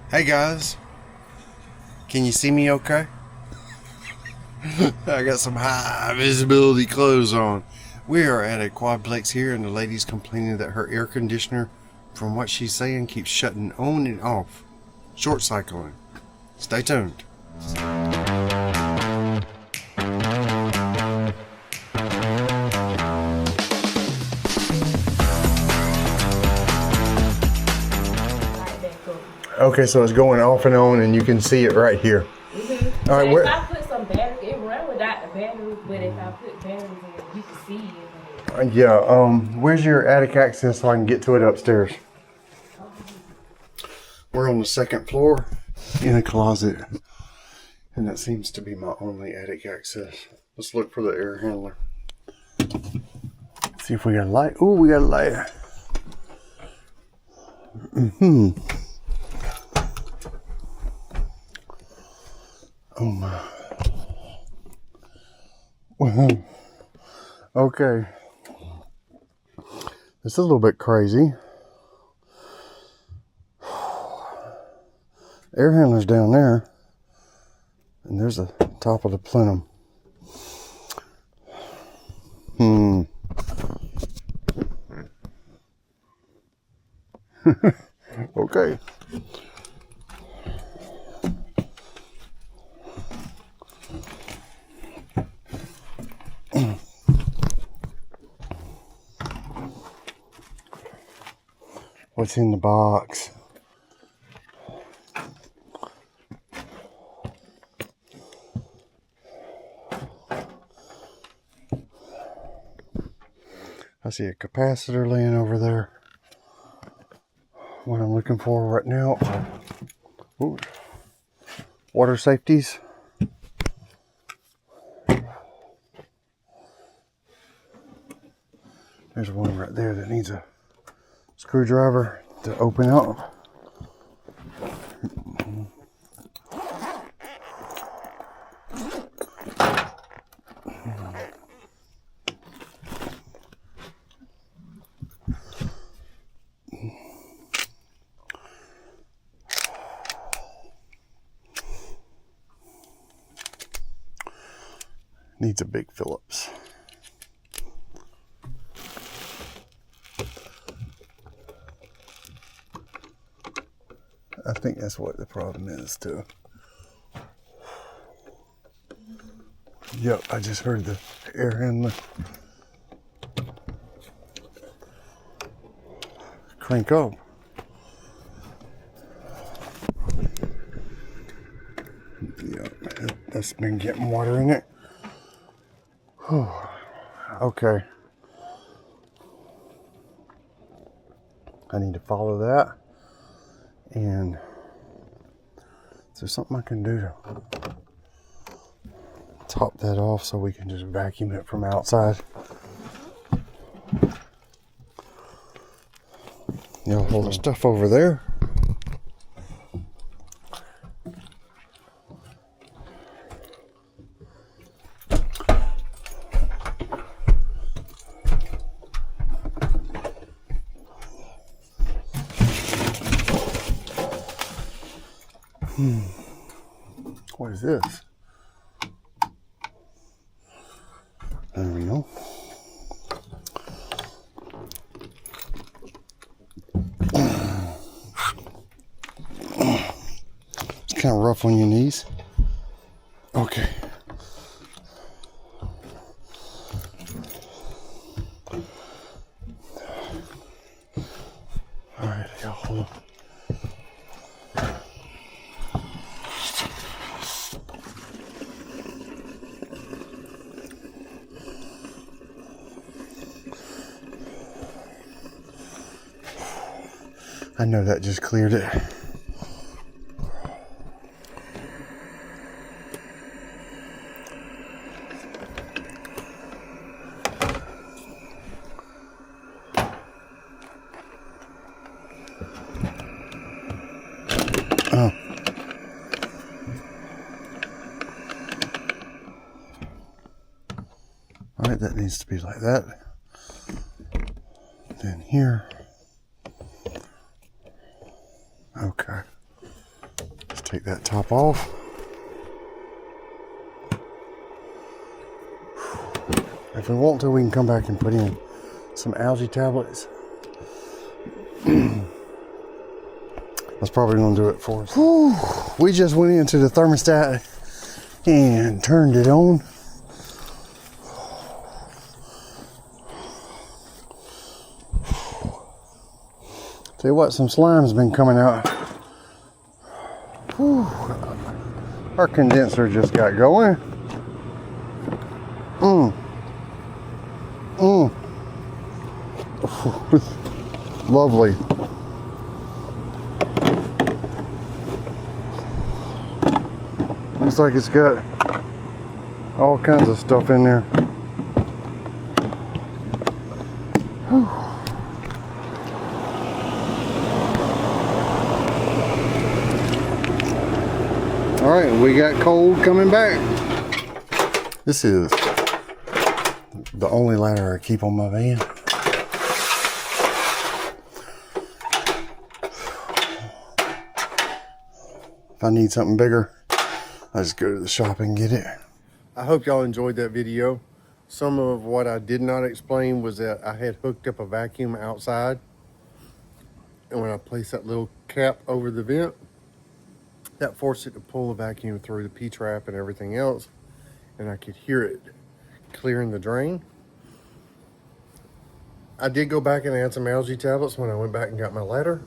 Hey guys, can you see me okay? I got some high visibility clothes on. We are at a quadplex here and the lady's complaining that her air conditioner, from what she's saying, keeps shutting on and off. Short cycling. Stay tuned. Okay, so it's going off and on, and you can see it right here. Mm-hmm. All right, so if I put some batteries, it run without the batteries, but if I put batteries in it, you can see it. Yeah, where's your attic access so I can get to it upstairs? We're on the second floor in a closet, and that seems to be my only attic access. Let's look for the air handler. See if we got a light. Oh, we got a light. Oh my. Okay. This is a little bit crazy. Air handler's down there. And there's the top of the plenum. Okay. What's in the box? I see a capacitor laying over there. What I'm looking for right now, ooh, water safeties. There's one right there that needs a screwdriver to open up. Needs a big Phillips. I think that's what the problem is too. Yep, I just heard the air handler crank up. Yep, that's been getting water in it. Whew. Okay. I need to follow that. And is there something I can do to top that off so we can just vacuum it from outside? You know, all the stuff over there. What is this? There we go. It's kind of rough on your knees. Okay. All right, I got hold of. I know that just cleared it. Oh. All right, that needs to be like that. Then here. Okay. Take that top off. If we want to, we can come back and put in some algae tablets. That's probably going to do it for us. Whew. We just went into the thermostat and turned it on. Tell you what, some slime's been coming out. Whew. Our condenser just got going. Lovely. Looks like it's got all kinds of stuff in there. Whew. All right, we got cold coming back. This is the only ladder I keep on my van. If I need something bigger, I just go to the shop and get it. I hope y'all enjoyed that video. Some of what I did not explain was that I had hooked up a vacuum outside. And when I placed that little cap over the vent, that forced it to pull the vacuum through the P-trap and everything else. And I could hear it clearing the drain. I did go back and add some algae tablets when I went back and got my ladder.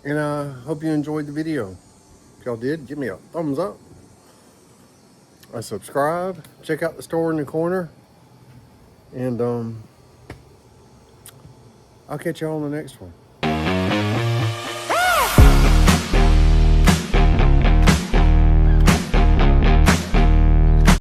And I hope you enjoyed the video. If y'all did, give me a thumbs up. Subscribe. Check out the store in the corner. And I'll catch y'all on the next one.